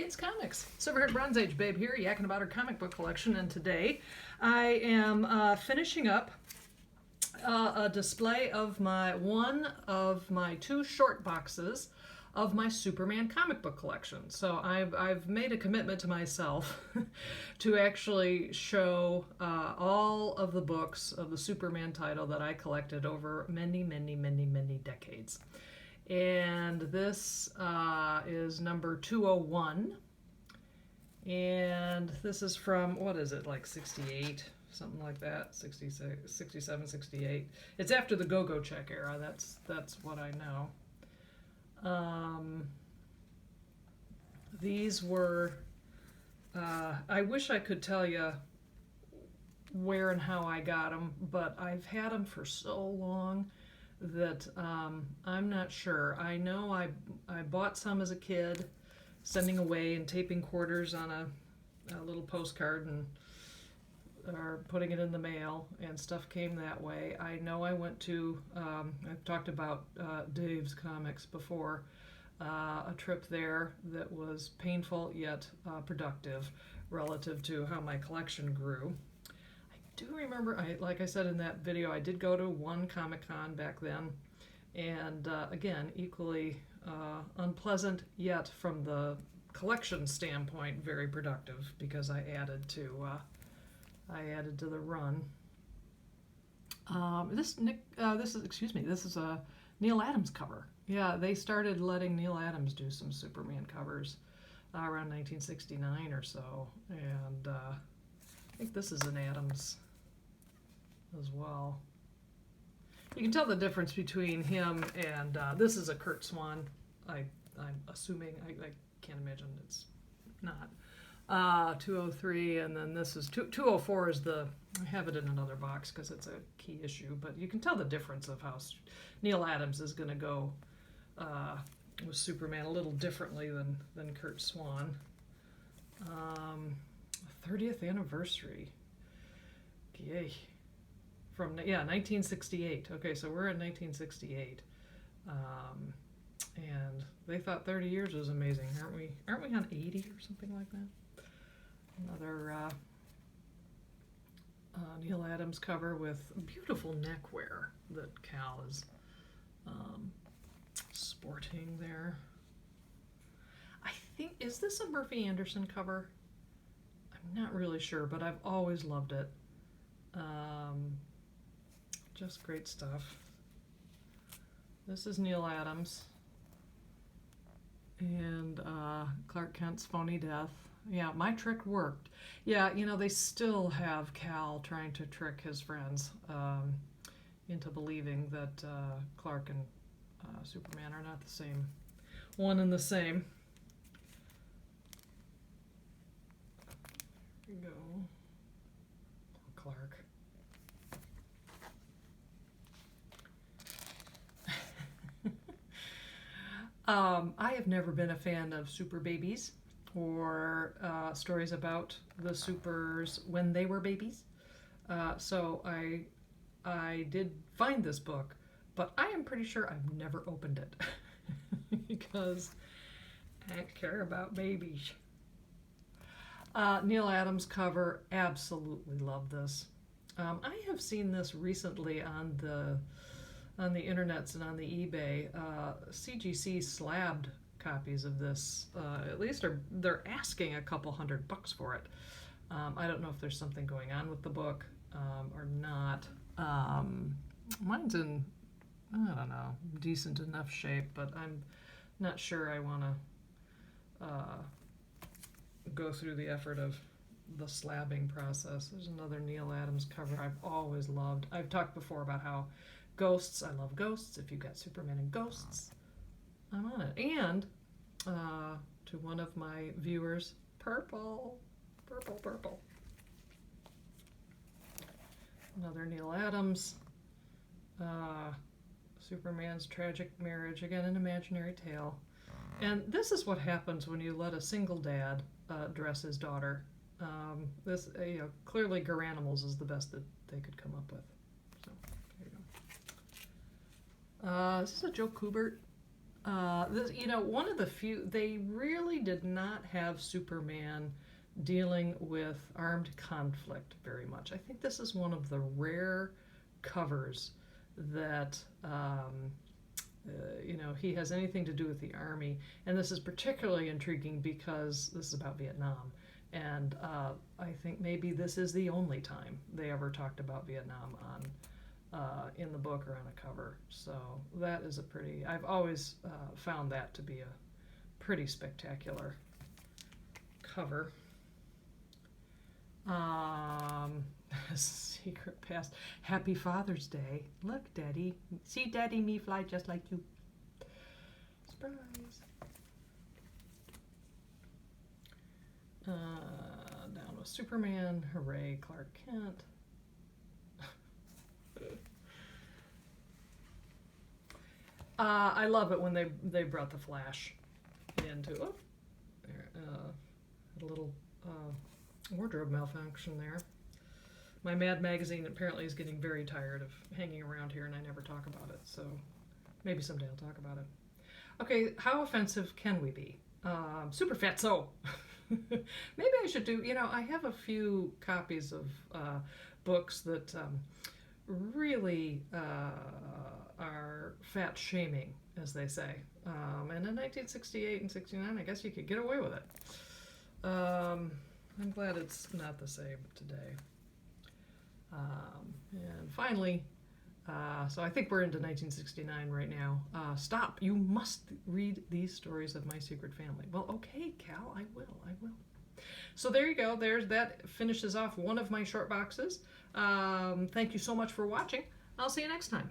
Kids Comics. Silverhaired Bronze Age babe here, yakking about her comic book collection, and today I am finishing up a display of one of my two short boxes of my Superman comic book collection. So I've made a commitment to myself to actually show all of the books of the Superman title that I collected over many, many, many, many decades. And this is number 201. And this is from, what is it, like 68, something like that, 66, 67, 68. It's after the Go-Go Check era, that's what I know. These were, I wish I could tell you where and how I got them, but I've had them for so long that I'm not sure. I know I bought some as a kid, sending away and taping quarters on a little postcard and or putting it in the mail, and stuff came that way. I know I went to, I've talked about Dave's Comics before, a trip there that was painful yet productive relative to how my collection grew. I do remember, like I said in that video, I did go to one Comic-Con back then, and again, equally unpleasant, yet from the collection standpoint, very productive, because I added to the run. This is a Neal Adams cover. Yeah, they started letting Neal Adams do some Superman covers around 1969 or so, and I think this is an Adams as well. You can tell the difference between him and this is a Kurt Swan. I'm assuming, I can't imagine it's not. 203, and then this is 204 is I have it in another box because it's a key issue, but you can tell the difference of how Neal Adams is going to go with Superman a little differently than Kurt Swan. 30th anniversary. Yay. From 1968. Okay, so we're in 1968, and they thought 30 years was amazing. Aren't we on 80 or something like that? Another Neal Adams cover with beautiful neckwear that Cal is sporting there. I think, is this a Murphy Anderson cover? I'm not really sure, but I've always loved it. Just great stuff. This is Neal Adams and Clark Kent's phony death. Yeah, my trick worked. Yeah, they still have Cal trying to trick his friends into believing that Clark and Superman are not the same, one and the same. Here we go. Clark. I have never been a fan of super babies or stories about the supers when they were babies. So I did find this book, but I am pretty sure I've never opened it because I don't care about babies. Neal Adams cover, absolutely love this. I have seen this recently on the internets and on the eBay. CGC slabbed copies of this. At least they're asking a couple $100 for it. I don't know if there's something going on with the book or not. Mine's in, I don't know, decent enough shape, but I'm not sure I want to go through the effort of the slabbing process. There's another Neal Adams cover I've always loved. I've talked before about how Ghosts, I love Ghosts. If you've got Superman and Ghosts, I'm on it. And to one of my viewers, purple. Another Neal Adams. Superman's tragic marriage, again an imaginary tale. And this is what happens when you let a single dad dress his daughter. Clearly Garanimals is the best that they could come up with. So there you go. This is a Joe Kubert One of the few, they really did not have Superman dealing with armed conflict very much. I think this is one of the rare covers that, he has anything to do with the Army. And this is particularly intriguing because this is about Vietnam. And I think maybe this is the only time they ever talked about Vietnam in the book or on a cover. So that is I've always found that to be a pretty spectacular cover. Secret Past. Happy Father's Day. Look, Daddy. See, Daddy, me fly just like you. Surprise. Down with Superman. Hooray, Clark Kent. I love it when they brought the Flash into a little wardrobe malfunction there. My Mad magazine apparently is getting very tired of hanging around here, and I never talk about it. So maybe someday I'll talk about it. Okay, how offensive can we be? Super fatso. Maybe I should do. I have a few copies of books that really are fat shaming, as they say. And in 1968 and 69, I guess you could get away with it. I'm glad it's not the same today. And finally, so I think we're into 1969 right now. Stop. You must read these stories of My Secret Family. Well, okay, Cal, I will. So there you go. That finishes off one of my short boxes. Thank you so much for watching. I'll see you next time.